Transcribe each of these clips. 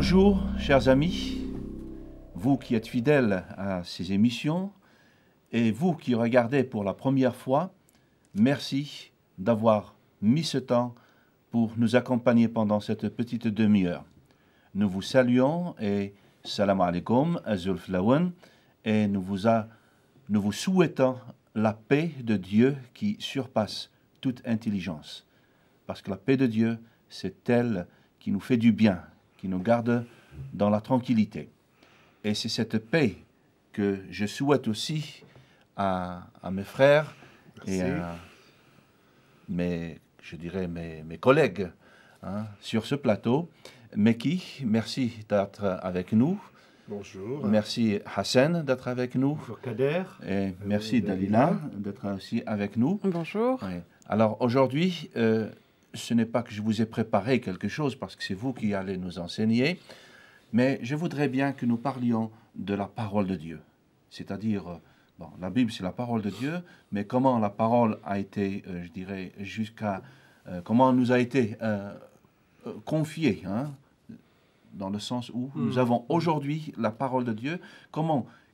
Bonjour, chers amis, vous qui êtes fidèles à ces émissions et vous qui regardez pour la première fois, merci d'avoir mis ce temps pour nous accompagner pendant cette petite demi-heure. Nous vous saluons et salam alaikum, azul flawan, et nous vous souhaitons la paix de Dieu qui surpasse toute intelligence. Parce que la paix de Dieu, c'est elle qui nous fait du bien, qui nous garde dans la tranquillité. Et c'est cette paix que je souhaite aussi à mes frères et à mes collègues sur ce plateau. Meki, merci d'être avec nous. Bonjour. Merci Hassan d'être avec nous. Bonjour Kader. Et merci Dalila d'être aussi avec nous. Bonjour. Oui. Alors aujourd'hui, ce n'est pas que je vous ai préparé quelque chose parce que c'est vous qui allez nous enseigner, mais je voudrais bien que nous parlions de la parole de Dieu. C'est-à-dire, la Bible c'est la parole de Dieu, mais comment la parole a été, je dirais, comment nous a été confiée, dans le sens où nous avons aujourd'hui la parole de Dieu.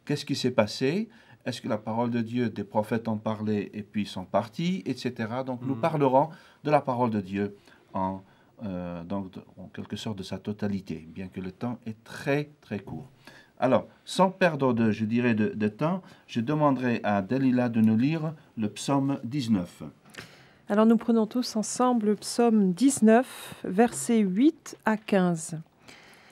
Qu'est-ce qui s'est passé? Est-ce que la parole de Dieu, des prophètes ont parlé et puis sont partis, etc. Donc nous parlerons de la parole de Dieu en quelque sorte de sa totalité, bien que le temps est très très court. Alors, sans perdre de temps, je demanderai à Dalila de nous lire le psaume 19. Alors nous prenons tous ensemble le psaume 19, versets 8 à 15.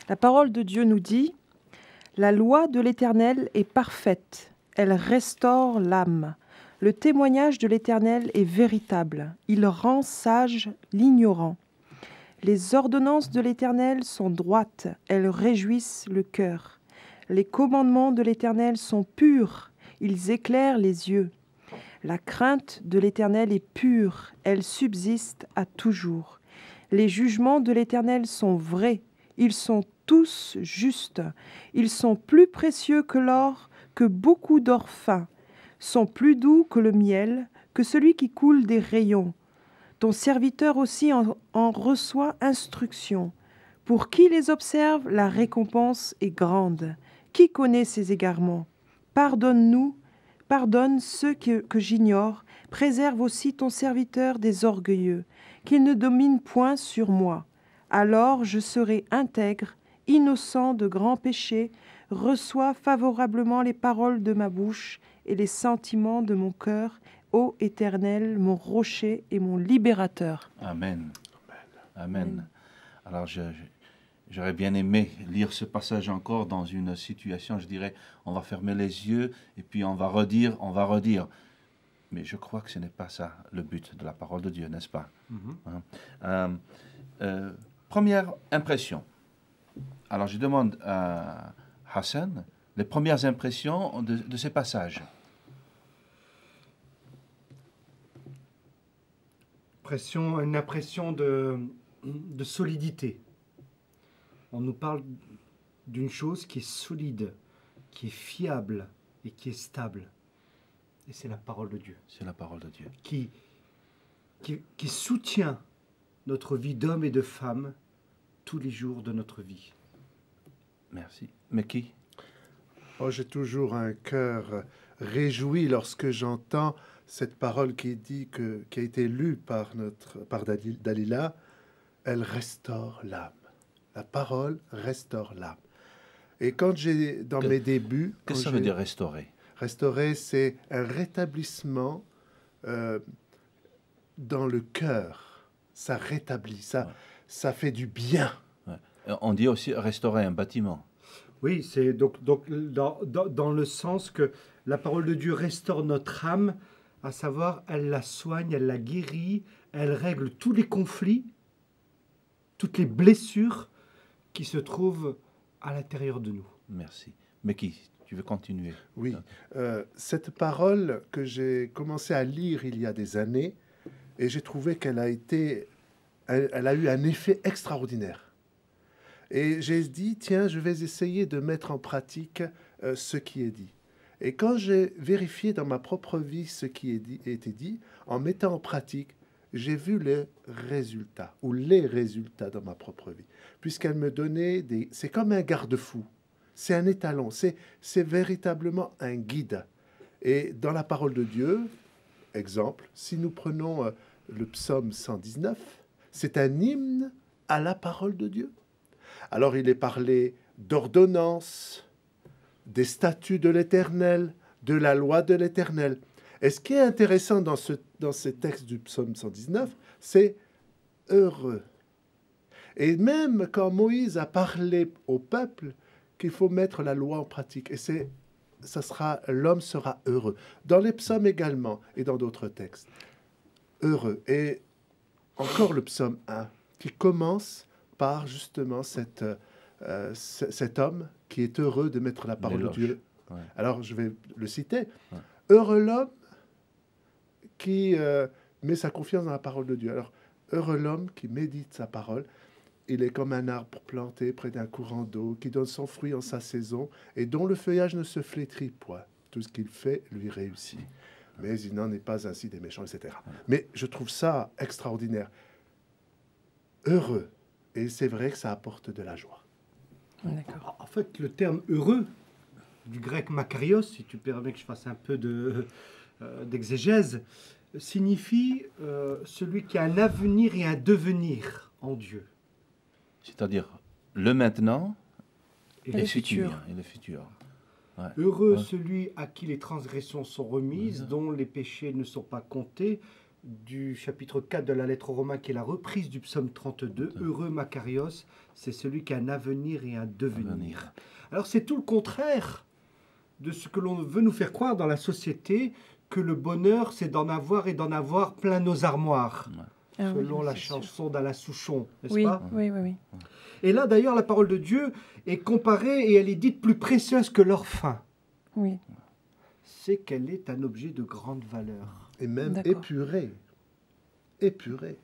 La parole de Dieu nous dit « La loi de l'Éternel est parfaite, elle restaure l'âme. Le témoignage de l'Éternel est véritable, il rend sage l'ignorant. Les ordonnances de l'Éternel sont droites, elles réjouissent le cœur. Les commandements de l'Éternel sont purs, ils éclairent les yeux. La crainte de l'Éternel est pure, elle subsiste à toujours. Les jugements de l'Éternel sont vrais, ils sont tous justes. Ils sont plus précieux que l'or, que beaucoup d'or fin, sont plus doux que le miel, que celui qui coule des rayons. Ton serviteur aussi en reçoit instruction. Pour qui les observe, la récompense est grande. Qui connaît ses égarements? Pardonne-nous, pardonne ceux que j'ignore, préserve aussi ton serviteur des orgueilleux, qu'il ne domine point sur moi. Alors je serai intègre, innocent de grands péchés, reçois favorablement les paroles de ma bouche et les sentiments de mon cœur, ô Éternel, mon rocher et mon libérateur. Amen. Amen. Alors, j'aurais bien aimé lire ce passage encore dans une situation, je dirais, on va fermer les yeux et puis on va redire. Mais je crois que ce n'est pas ça le but de la parole de Dieu, n'est-ce pas? Première impression. Alors, je demande à Hassan les premières impressions de ces passages. Une impression de solidité. On nous parle d'une chose qui est solide, qui est fiable et qui est stable. Et c'est la parole de Dieu. C'est la parole de Dieu. Qui soutient notre vie d'homme et de femme tous les jours de notre vie. Merci. Mais qui? J'ai toujours un cœur réjoui lorsque j'entends cette parole qui a été lue par Dalila. Elle restaure l'âme. La parole restaure l'âme. Et quand mes débuts... Qu'est-ce que ça veut dire restaurer? Restaurer, c'est un rétablissement dans le cœur. Ça rétablit, ça fait du bien. Ouais. On dit aussi restaurer un bâtiment. Oui, c'est donc dans le sens que la parole de Dieu restaure notre âme, à savoir, elle la soigne, elle la guérit, elle règle tous les conflits, toutes les blessures qui se trouvent à l'intérieur de nous. Merci. Mais qui? Tu veux continuer? Oui. Cette parole que j'ai commencé à lire il y a des années, et j'ai trouvé qu'elle a eu un effet extraordinaire. Et j'ai dit, tiens, je vais essayer de mettre en pratique ce qui est dit. Et quand j'ai vérifié dans ma propre vie ce qui était dit, en mettant en pratique, j'ai vu les résultats, ou les résultats dans ma propre vie, puisqu'elle me donnait des... C'est comme un garde-fou, c'est un étalon, c'est véritablement un guide. Et dans la parole de Dieu, exemple, si nous prenons le psaume 119, c'est un hymne à la parole de Dieu. Alors il est parlé d'ordonnances, des statuts de l'Éternel, de la loi de l'Éternel. Et ce qui est intéressant dans ces textes du psaume 119, c'est heureux. Et même quand Moïse a parlé au peuple qu'il faut mettre la loi en pratique, et l'homme sera heureux. Dans les psaumes également, et dans d'autres textes. Heureux. Et encore le psaume 1, qui commence par justement cet homme qui est heureux de mettre la parole de Dieu. Ouais. Alors, je vais le citer. Ouais. Heureux l'homme qui met sa confiance dans la parole de Dieu. Alors, heureux l'homme qui médite sa parole. Il est comme un arbre planté près d'un courant d'eau, qui donne son fruit en sa saison, et dont le feuillage ne se flétrit point. Tout ce qu'il fait lui réussit. Mais il n'en est pas ainsi des méchants, etc. Mais je trouve ça extraordinaire. Heureux. Et c'est vrai que ça apporte de la joie. D'accord. En fait, le terme heureux, du grec makarios, si tu permets que je fasse un peu d'exégèse, signifie celui qui a un avenir et un devenir en Dieu. C'est-à-dire le maintenant et le futur. Et le futur. Ouais. Heureux celui à qui les transgressions sont remises, dont les péchés ne sont pas comptés, du chapitre 4 de la lettre aux Romains, qui est la reprise du psaume 32. Heureux makarios, c'est celui qui a un avenir et un devenir. Alors c'est tout le contraire de ce que l'on veut nous faire croire dans la société, que le bonheur, c'est d'en avoir et d'en avoir plein nos armoires. Selon la chanson d'Alain Souchon, n'est-ce pas ? Oui. Et là, d'ailleurs, la parole de Dieu est comparée et elle est dite plus précieuse que l'or fin. Oui. C'est qu'elle est un objet de grande valeur. Et même épurée. Épurée.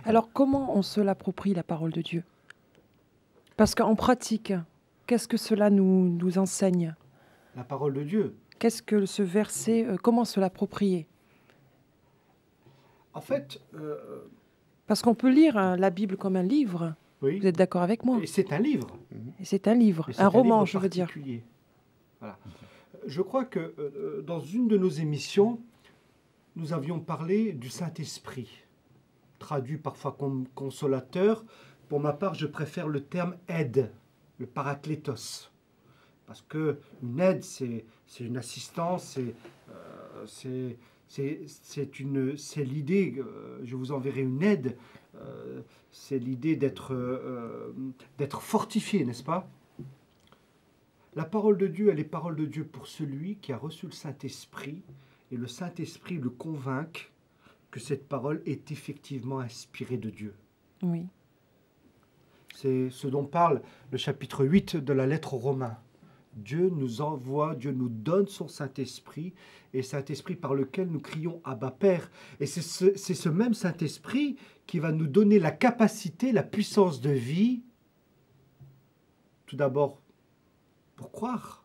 Alors, comment on se l'approprie, la parole de Dieu ? Parce qu'en pratique, qu'est-ce que cela nous enseigne ? La parole de Dieu. Qu'est-ce que ce verset, comment se l'approprier ? En fait... Parce qu'on peut lire la Bible comme un livre. Oui. Vous êtes d'accord avec moi ? Et c'est un livre. Et c'est un livre, un roman, je veux dire. Voilà. Je crois que dans une de nos émissions, nous avions parlé du Saint-Esprit, traduit parfois comme consolateur. Pour ma part, je préfère le terme aide, le paraklétos. Parce qu'une aide, c'est une assistance, c'est l'idée, je vous enverrai une aide, c'est l'idée d'être fortifié, n'est-ce pas ? La parole de Dieu, elle est parole de Dieu pour celui qui a reçu le Saint-Esprit, et le Saint-Esprit le convainc que cette parole est effectivement inspirée de Dieu. Oui. C'est ce dont parle le chapitre 8 de la lettre aux Romains. Dieu nous envoie, Dieu nous donne son Saint-Esprit, et Saint-Esprit par lequel nous crions Abba Père. Et c'est ce même Saint-Esprit qui va nous donner la capacité, la puissance de vie, tout d'abord pour croire,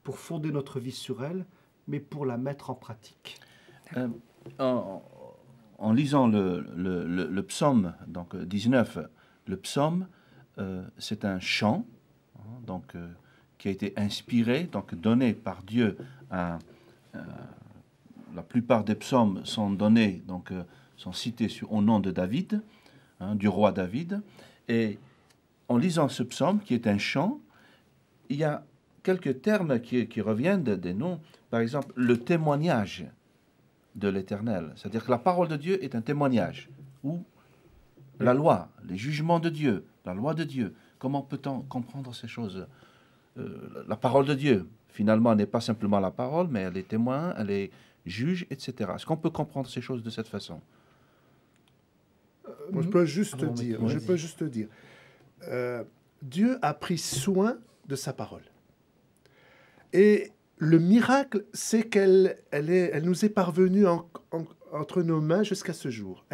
pour fonder notre vie sur elle, mais pour la mettre en pratique. En lisant le psaume donc 19, le psaume, c'est un chant, donc qui a été inspiré, donc donné par Dieu. La plupart des psaumes sont donnés, donc sont cités au nom de David, du roi David. Et en lisant ce psaume, qui est un chant, il y a quelques termes qui reviennent des noms. Par exemple, le témoignage de l'Éternel. C'est-à-dire que la parole de Dieu est un témoignage. Ou la loi, les jugements de Dieu, la loi de Dieu. Comment peut-on comprendre ces choses ? La parole de Dieu, finalement, n'est pas simplement la parole, mais elle est témoin, elle est juge, etc. Est-ce qu'on peut comprendre ces choses de cette façon ? Moi, je peux juste dire, Dieu a pris soin de sa parole. Et le miracle, c'est qu'elle nous est parvenue entre nos mains jusqu'à ce jour.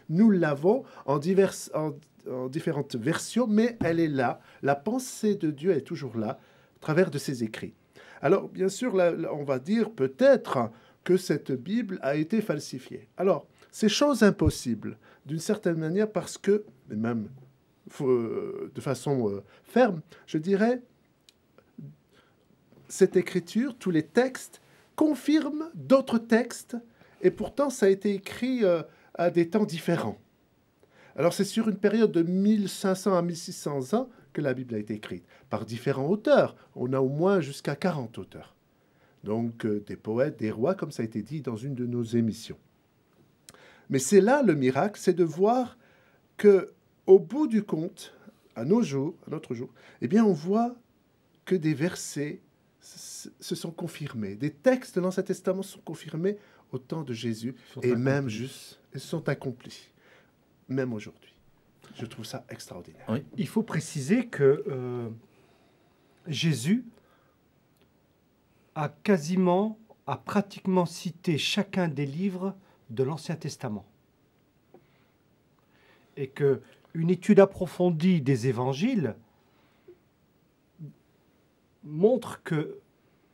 Nous l'avons en différentes versions, mais elle est là. La pensée de Dieu est toujours là, à travers de ses écrits. Alors, bien sûr, là, on va dire peut-être que cette Bible a été falsifiée. Alors, c'est chose impossible, d'une certaine manière, parce que, et même de façon ferme, je dirais, cette écriture, tous les textes, confirment d'autres textes, et pourtant ça a été écrit à des temps différents. Alors c'est sur une période de 1500 à 1600 ans que la Bible a été écrite, par différents auteurs. On a au moins jusqu'à 40 auteurs. Donc des poètes, des rois, comme ça a été dit dans une de nos émissions. Mais c'est là le miracle, c'est de voir que au bout du compte, à notre jour, eh bien on voit que des versets se sont confirmés. Des textes de l'Ancien Testament sont confirmés au temps de Jésus et même juste, ils sont accomplis, même aujourd'hui. Je trouve ça extraordinaire. Oui. Il faut préciser que Jésus a pratiquement cité chacun des livres de l'Ancien Testament. Et qu'une étude approfondie des évangiles montre que,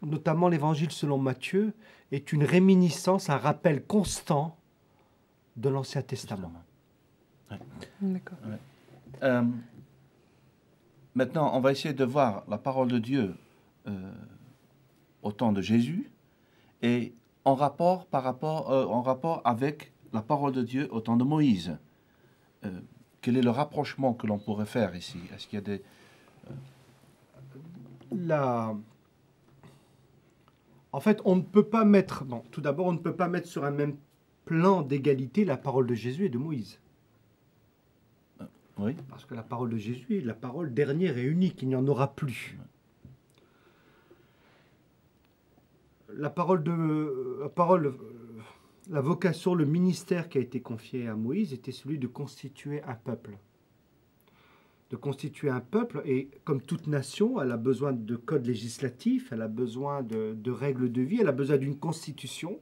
notamment l'évangile selon Matthieu, est une réminiscence, un rappel constant de l'Ancien Testament. D'accord. Maintenant, on va essayer de voir la parole de Dieu au temps de Jésus et en rapport avec la parole de Dieu au temps de Moïse. Quel est le rapprochement que l'on pourrait faire ici? Est-ce qu'il y a des... En fait, on ne peut pas mettre... Bon, tout d'abord, on ne peut pas mettre sur un même plan d'égalité la parole de Jésus et de Moïse. Oui. Parce que la parole de Jésus est la parole dernière et unique, il n'y en aura plus. La vocation, le ministère qui a été confié à Moïse était celui de constituer un peuple. De constituer un peuple, et comme toute nation, elle a besoin de codes législatifs, elle a besoin de règles de vie, elle a besoin d'une constitution.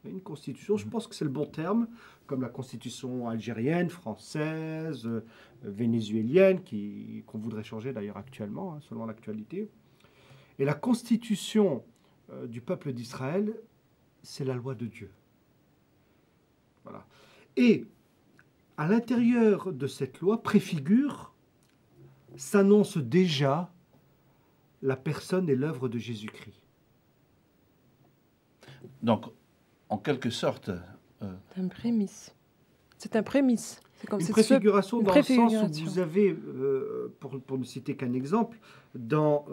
Une constitution, je pense que c'est le bon terme, comme la constitution algérienne, française, vénézuélienne, qu'on voudrait changer d'ailleurs actuellement, selon l'actualité. Et la constitution du peuple d'Israël, c'est la loi de Dieu. Voilà. Et à l'intérieur de cette loi s'annonce déjà la personne et l'œuvre de Jésus-Christ. Donc, en quelque sorte... C'est un prémisse. C'est un prémisse. C'est comme une c'est préfiguration une dans le sens où préfiguration. vous avez, pour ne citer qu'un exemple, dans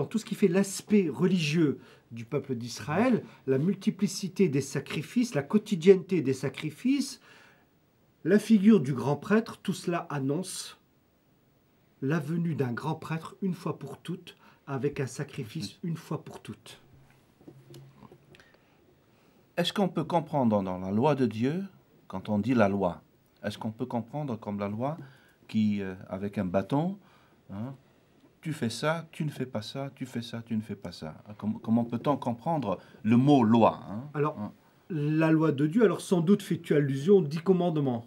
tout ce qui fait l'aspect religieux du peuple d'Israël, la multiplicité des sacrifices, la quotidienneté des sacrifices, la figure du grand prêtre, tout cela annonce la venue d'un grand prêtre une fois pour toutes, avec un sacrifice une fois pour toutes. Est-ce qu'on peut comprendre dans la loi de Dieu, quand on dit la loi, est-ce qu'on peut comprendre comme la loi qui, avec un bâton, tu fais ça, tu ne fais pas ça, tu fais ça, tu ne fais pas ça. Comment peut-on comprendre le mot loi? Alors, la loi de Dieu, alors sans doute fais-tu allusion aux 10 commandements.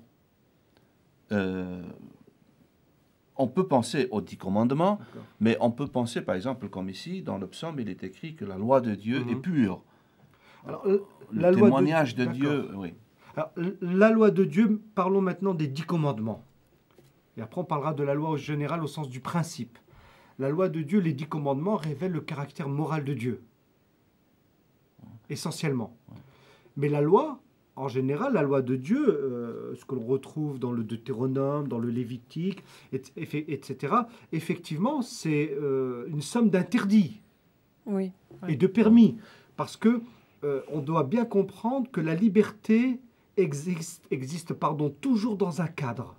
On peut penser aux 10 commandements, mais on peut penser, par exemple, comme ici, dans le psaume, il est écrit que la loi de Dieu est pure. Alors, le témoignage de Dieu, oui. Alors, la loi de Dieu, parlons maintenant des 10 commandements. Et après, on parlera de la loi au général au sens du principe. La loi de Dieu, les 10 commandements, révèlent le caractère moral de Dieu. Essentiellement. Mais la loi, en général, la loi de Dieu, ce que l'on retrouve dans le Deutéronome, dans le Lévitique, etc., effectivement, c'est une somme d'interdits et de permis. Parce que on doit bien comprendre que la liberté existe toujours dans un cadre.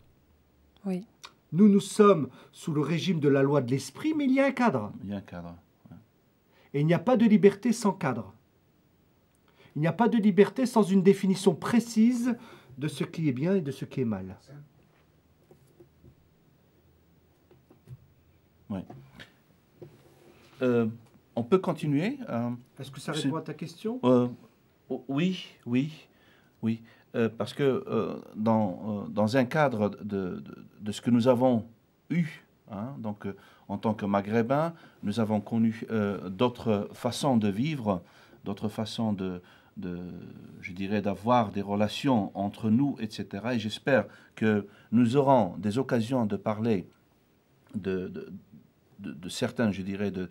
Oui. Nous sommes sous le régime de la loi de l'esprit, mais il y a un cadre. Il y a un cadre. Ouais. Et il n'y a pas de liberté sans cadre. Il n'y a pas de liberté sans une définition précise de ce qui est bien et de ce qui est mal. Oui. On peut continuer. Est-ce que ça répond à ta question? Oui. Parce que dans un cadre de ce que nous avons eu, donc en tant que Maghrébins, nous avons connu d'autres façons de vivre, d'autres façons de je dirais, d'avoir des relations entre nous, etc. Et j'espère que nous aurons des occasions de parler de certains, je dirais, de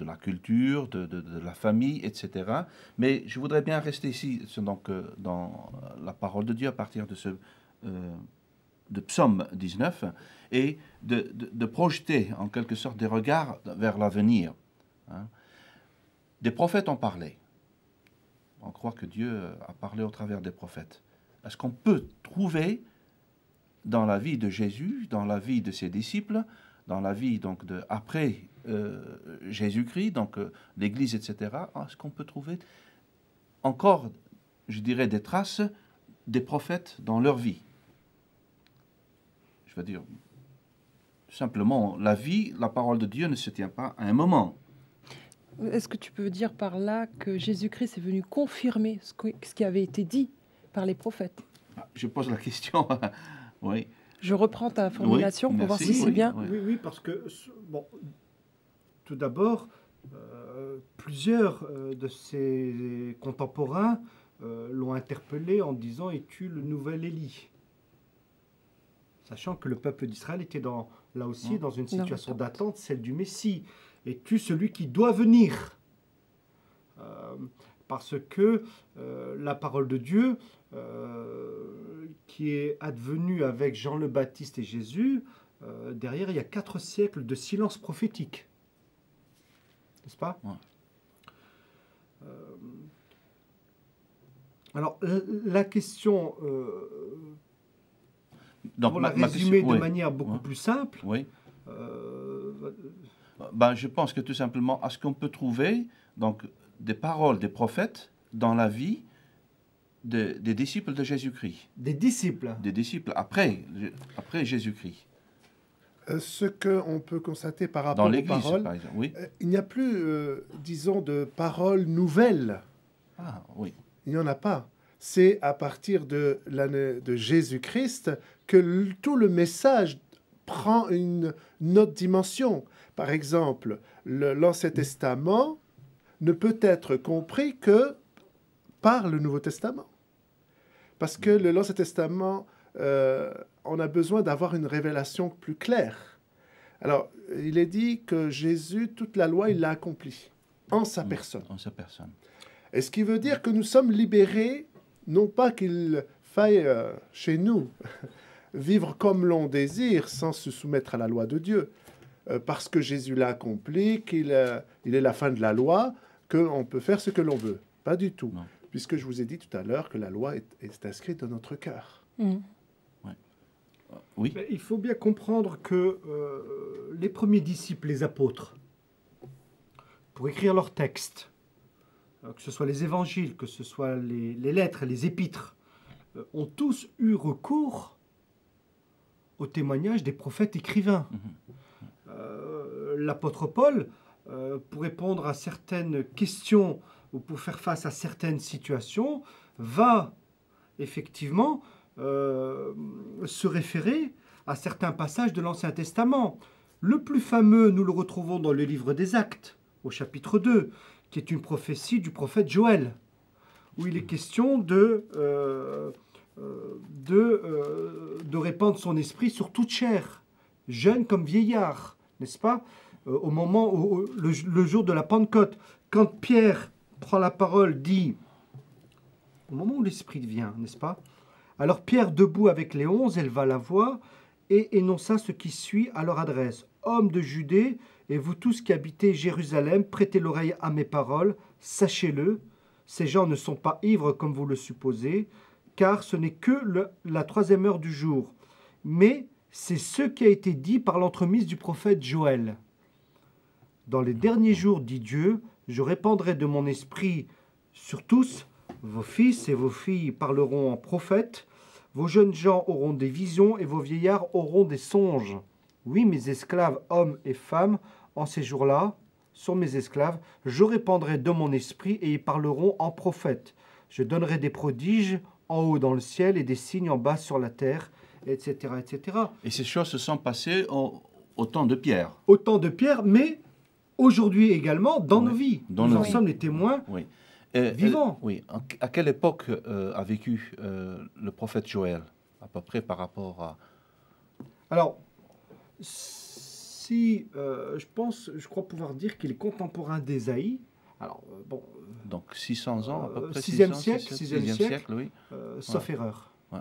la culture, de la famille, etc. Mais je voudrais bien rester ici, donc, dans la parole de Dieu à partir de Psaume 19 et de projeter en quelque sorte des regards vers l'avenir. Hein. Des prophètes ont parlé. On croit que Dieu a parlé au travers des prophètes. Est-ce qu'on peut trouver dans la vie de Jésus, dans la vie de ses disciples, dans la vie donc après Jésus-Christ, donc l'Église, etc., est-ce qu'on peut trouver encore, je dirais, des traces des prophètes dans leur vie? Je veux dire, tout simplement, la vie, la parole de Dieu ne se tient pas à un moment. Est-ce que tu peux dire par là que Jésus-Christ est venu confirmer ce qui avait été dit par les prophètes? Je pose la question, oui. Je reprends ta formulation pour voir si c'est bien. Oui, parce que, bon, tout d'abord, plusieurs de ses contemporains l'ont interpellé en disant « Es-tu le nouvel Élie ?» Sachant que le peuple d'Israël était là aussi dans une situation d'attente, celle du Messie. « Es-tu celui qui doit venir ?» Parce que la parole de Dieu, qui est advenue avec Jean le Baptiste et Jésus, derrière, il y a 4 siècles de silence prophétique. N'est-ce pas? Alors, la question, donc, pour la résumer de manière beaucoup plus simple, je pense que tout simplement, est-ce qu'on peut trouver donc, des paroles des prophètes dans la vie des disciples de Jésus-Christ? Des disciples? Des disciples après Jésus-Christ. Ce qu'on peut constater par rapport aux paroles, par exemple, oui. Il n'y a plus, disons, de paroles nouvelles. Ah, oui. Il n'y en a pas. C'est à partir de Jésus-Christ que tout le message prend une autre dimension. Par exemple, l'Ancien Testament ne peut être compris que par le Nouveau Testament. Parce que l'Ancien Testament, on a besoin d'avoir une révélation plus claire. Alors, il est dit que Jésus, toute la loi, il l'a accomplie en sa personne. En sa personne. Et ce qui veut dire que nous sommes libérés, non pas qu'il faille chez nous vivre comme l'on désire sans se soumettre à la loi de Dieu, parce que Jésus l'a accompli, qu'il est la fin de la loi, qu'on peut faire ce que l'on veut. Pas du tout. Non. Puisque je vous ai dit tout à l'heure que la loi est inscrite dans notre cœur. Oui. Mais il faut bien comprendre que les premiers disciples, les apôtres, pour écrire leurs textes, que ce soit les évangiles, que ce soit les lettres, les épîtres, ont tous eu recours au témoignage des prophètes écrivains. L'apôtre Paul, pour répondre à certaines questions ou pour faire face à certaines situations, va effectivement se référer à certains passages de l'Ancien Testament. Le plus fameux, nous le retrouvons dans le livre des Actes, au chapitre 2, qui est une prophétie du prophète Joël, où il est question de répandre son esprit sur toute chair, jeune comme vieillard, n'est-ce pas? Au moment où le jour de la Pentecôte, quand Pierre prend la parole, dit, au moment où l'Esprit vient, n'est-ce pas? Alors Pierre, debout avec les 11, éleva la voix et énonça ce qui suit à leur adresse. Hommes de Judée, et vous tous qui habitez Jérusalem, prêtez l'oreille à mes paroles, sachez-le, ces gens ne sont pas ivres comme vous le supposez, car ce n'est que la 3e heure du jour. Mais c'est ce qui a été dit par l'entremise du prophète Joël. Dans les derniers jours, dit Dieu, je répandrai de mon esprit sur tous. Vos fils et vos filles parleront en prophètes, vos jeunes gens auront des visions et vos vieillards auront des songes. Oui, mes esclaves, hommes et femmes, en ces jours-là, sont mes esclaves, je répandrai de mon esprit et ils parleront en prophètes. Je donnerai des prodiges en haut dans le ciel et des signes en bas sur la terre, etc. etc. Et ces choses se sont passées au temps de Pierre. Au temps de Pierre, mais aujourd'hui également dans nos vies. Nous en sommes les témoins. Oui. vivant. Oui. À quelle époque a vécu le prophète Joël, à peu près par rapport à... Alors, si je crois pouvoir dire qu'il est contemporain d'Ésaïe. Alors, bon. Donc 600 ans à peu près. 6e 6e siècle, oui. Sauf erreur. Ouais.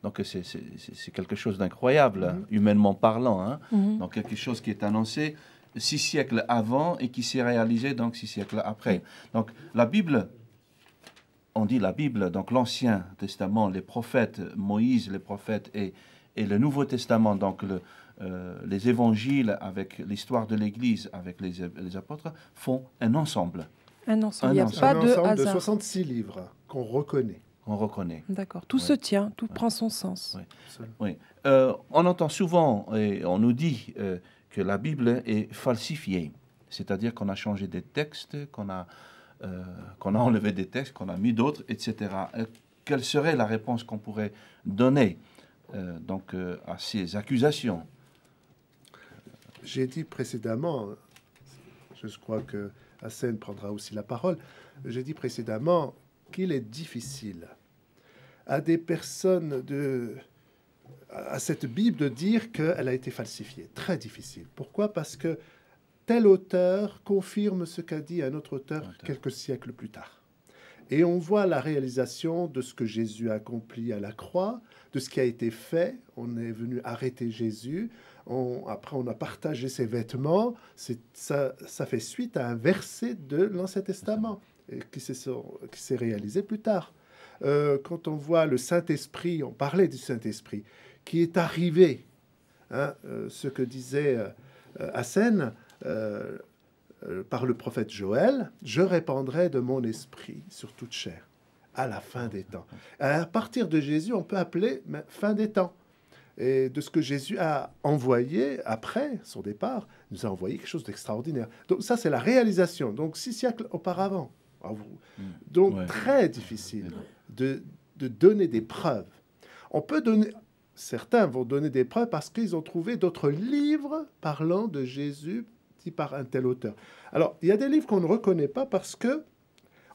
Donc c'est quelque chose d'incroyable, humainement parlant. Hein. Donc quelque chose qui est annoncé 6 siècles avant et qui s'est réalisé donc 6 siècles après. Donc la Bible, on dit la Bible, donc l'Ancien Testament, les prophètes, Moïse, les prophètes et le Nouveau Testament, donc les évangiles avec l'histoire de l'Église, avec les apôtres, font un ensemble. Un ensemble, il n'y a pas Un de ensemble de hasard. 66 livres qu'on reconnaît. On reconnaît. D'accord, tout se tient, tout prend son sens. Oui. On entend souvent et on nous dit que la Bible est falsifiée, c'est-à-dire qu'on a changé des textes, qu'on a enlevé des textes, qu'on a mis d'autres, etc. Quelle serait la réponse qu'on pourrait donner à ces accusations? J'ai dit précédemment, je crois que Hassen prendra aussi la parole, j'ai dit précédemment qu'il est difficile à des personnes à cette Bible de dire qu'elle a été falsifiée. Très difficile. Pourquoi? Parce que tel auteur confirme ce qu'a dit un autre auteur quelques siècles plus tard. Et on voit la réalisation de ce que Jésus a accompli à la croix, de ce qui a été fait. On est venu arrêter Jésus. Après, on a partagé ses vêtements. Ça fait suite à un verset de l'Ancien Testament qui s'est réalisé plus tard. Quand on voit le Saint-Esprit, on parlait du Saint-Esprit, qui est arrivé, ce que disait Hassen, par le prophète Joël, « Je répandrai de mon esprit sur toute chair à la fin des temps ». À partir de Jésus, on peut appeler fin des temps. Et de ce que Jésus a envoyé après son départ, nous a envoyé quelque chose d'extraordinaire. Donc ça, c'est la réalisation. Donc 6 siècles auparavant. Donc très difficile de donner des preuves. On peut donner... Certains vont donner des preuves parce qu'ils ont trouvé d'autres livres parlant de Jésus dit par un tel auteur. Alors, il y a des livres qu'on ne reconnaît pas parce que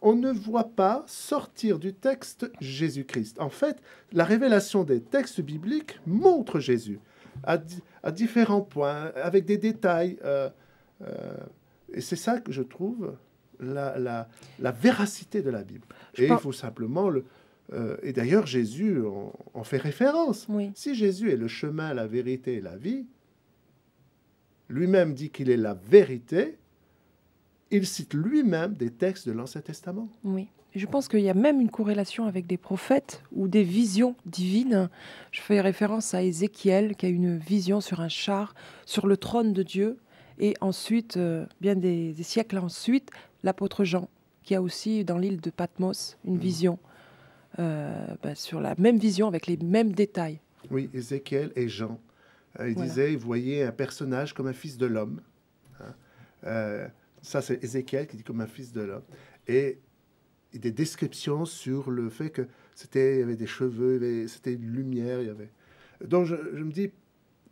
on ne voit pas sortir du texte Jésus-Christ. En fait, la révélation des textes bibliques montre Jésus à différents points, avec des détails. Et c'est ça que je trouve la véracité de la Bible. Et il faut simplement... et d'ailleurs, Jésus en fait référence. Oui. Si Jésus est le chemin, la vérité et la vie, lui-même dit qu'il est la vérité, il cite lui-même des textes de l'Ancien Testament. Oui. Je pense qu'il y a même une corrélation avec des prophètes ou des visions divines. Je fais référence à Ézéchiel qui a une vision sur un char, sur le trône de Dieu. Et ensuite, bien des siècles ensuite, l'apôtre Jean, qui a aussi dans l'île de Patmos une vision. Sur la même vision avec les mêmes détails. Oui, Ézéchiel et Jean. Il disait, il voyait un personnage comme un fils de l'homme. Ça, c'est Ézéchiel qui dit comme un fils de l'homme. Et des descriptions sur le fait que il y avait des cheveux, c'était une lumière. Donc, je me dis,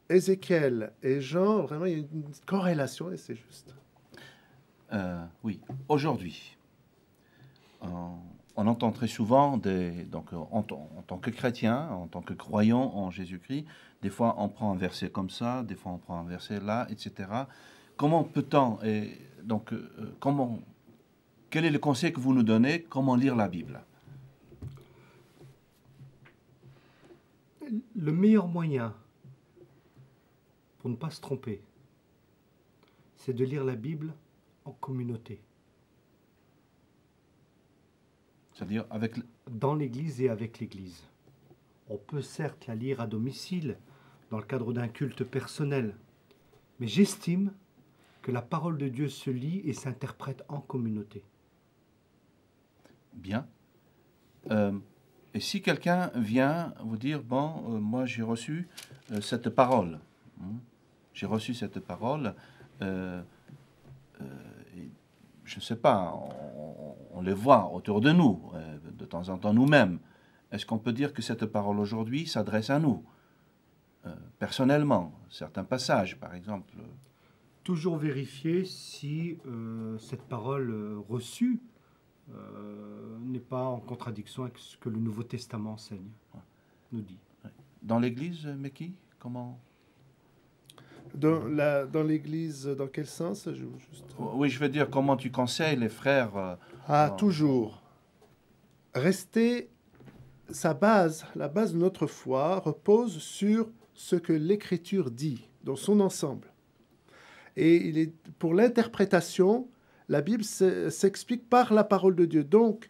Ézéchiel et Jean, vraiment, il y a une corrélation et c'est juste. Oui, aujourd'hui, on entend très souvent, en tant que chrétien, en tant que croyant en Jésus-Christ, des fois on prend un verset comme ça, des fois on prend un verset là, etc. Comment peut-on, quel est le conseil que vous nous donnez, comment lire la Bible? Le meilleur moyen pour ne pas se tromper, c'est de lire la Bible en communauté. C'est-à-dire dans l'Église et avec l'Église. On peut certes la lire à domicile, dans le cadre d'un culte personnel, mais j'estime que la parole de Dieu se lit et s'interprète en communauté. Bien. Et si quelqu'un vient vous dire, moi j'ai reçu cette parole, j'ai reçu cette parole, je ne sais pas, on les voit autour de nous, de temps en temps nous-mêmes. Est-ce qu'on peut dire que cette parole aujourd'hui s'adresse à nous, personnellement, certains passages, par exemple? Toujours vérifier si cette parole reçue n'est pas en contradiction avec ce que le Nouveau Testament enseigne, nous dit. Dans l'Église, Meki, comment? Dans l'Église, dans quel sens? Oui, je veux dire, comment tu conseilles les frères Toujours. Rester, la base de notre foi repose sur ce que l'Écriture dit, dans son ensemble. Et pour l'interprétation, la Bible s'explique par la parole de Dieu. Donc,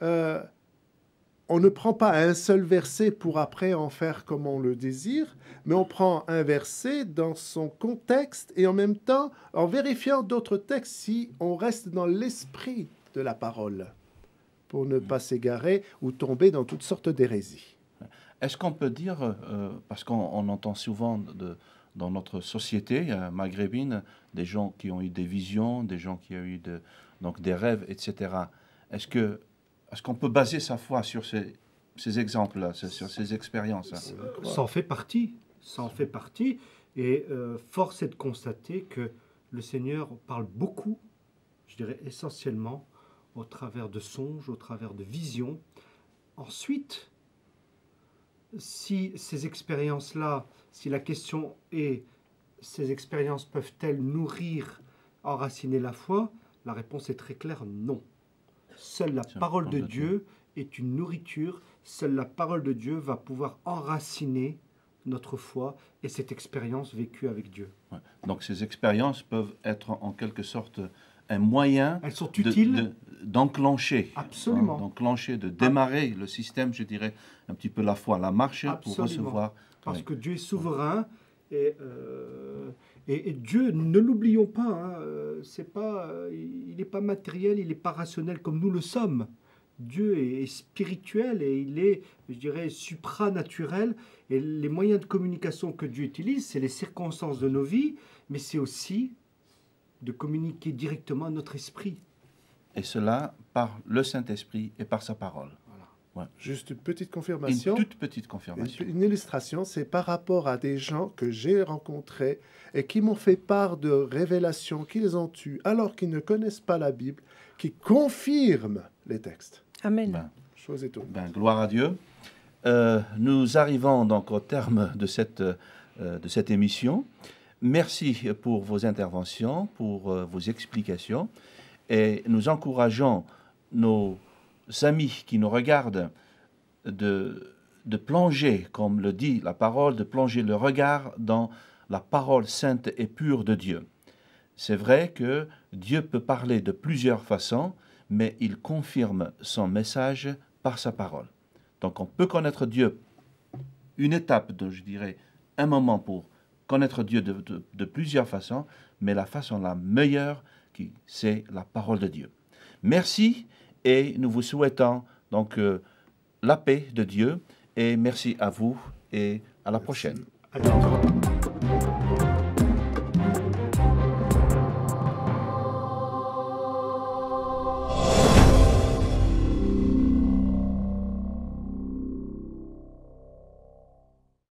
on ne prend pas un seul verset pour après en faire comme on le désire, mais on prend un verset dans son contexte et en même temps, en vérifiant d'autres textes, si on reste dans l'esprit de la parole, pour ne pas s'égarer ou tomber dans toutes sortes d'hérésies. Est-ce qu'on peut dire, parce qu'on entend souvent dans notre société maghrébine, des gens qui ont eu des visions, des gens qui ont eu donc des rêves, etc. Est-ce qu'on peut baser sa foi sur ces exemples-là, sur ces expériences? Ça en fait partie. Ça en fait partie. Et force est de constater que le Seigneur parle beaucoup, je dirais essentiellement, au travers de songes, au travers de visions. Ensuite, si ces expériences-là, si la question est, ces expériences peuvent-elles nourrir, enraciner la foi? La réponse est très claire, non. Seule la parole de Dieu est une nourriture. Seule la parole de Dieu va pouvoir enraciner notre foi et cette expérience vécue avec Dieu. Ouais. Donc ces expériences peuvent être en quelque sorte un moyen. Elles sont utiles d'enclencher. Absolument. D'enclencher, de démarrer le système, je dirais, un petit peu la foi, la marche. Absolument. Pour recevoir. Parce que Dieu est souverain et Dieu, ne l'oublions pas, il n'est pas matériel, il n'est pas rationnel comme nous le sommes. Dieu est spirituel et il est, je dirais, supranaturel. Et les moyens de communication que Dieu utilise, c'est les circonstances de nos vies, mais c'est aussi de communiquer directement à notre esprit. Et cela par le Saint-Esprit et par sa parole. Ouais. Juste une petite confirmation. Une toute petite confirmation. Une illustration, c'est par rapport à des gens que j'ai rencontrés et qui m'ont fait part de révélations qu'ils ont eues alors qu'ils ne connaissent pas la Bible, qui confirment les textes. Amen. Chose étonnante. Gloire à Dieu. Nous arrivons donc au terme de cette émission. Merci pour vos interventions, pour vos explications. Et nous encourageons nos amis qui nous regardent de plonger, comme le dit la parole, de plonger le regard dans la parole sainte et pure de Dieu. C'est vrai que Dieu peut parler de plusieurs façons, mais il confirme son message par sa parole. Donc on peut connaître Dieu, une étape, je dirais, un moment pour connaître Dieu de plusieurs façons, mais la façon la meilleure, c'est la parole de Dieu. Merci et nous vous souhaitons donc la paix de Dieu et merci à vous et à la prochaine. À bientôt.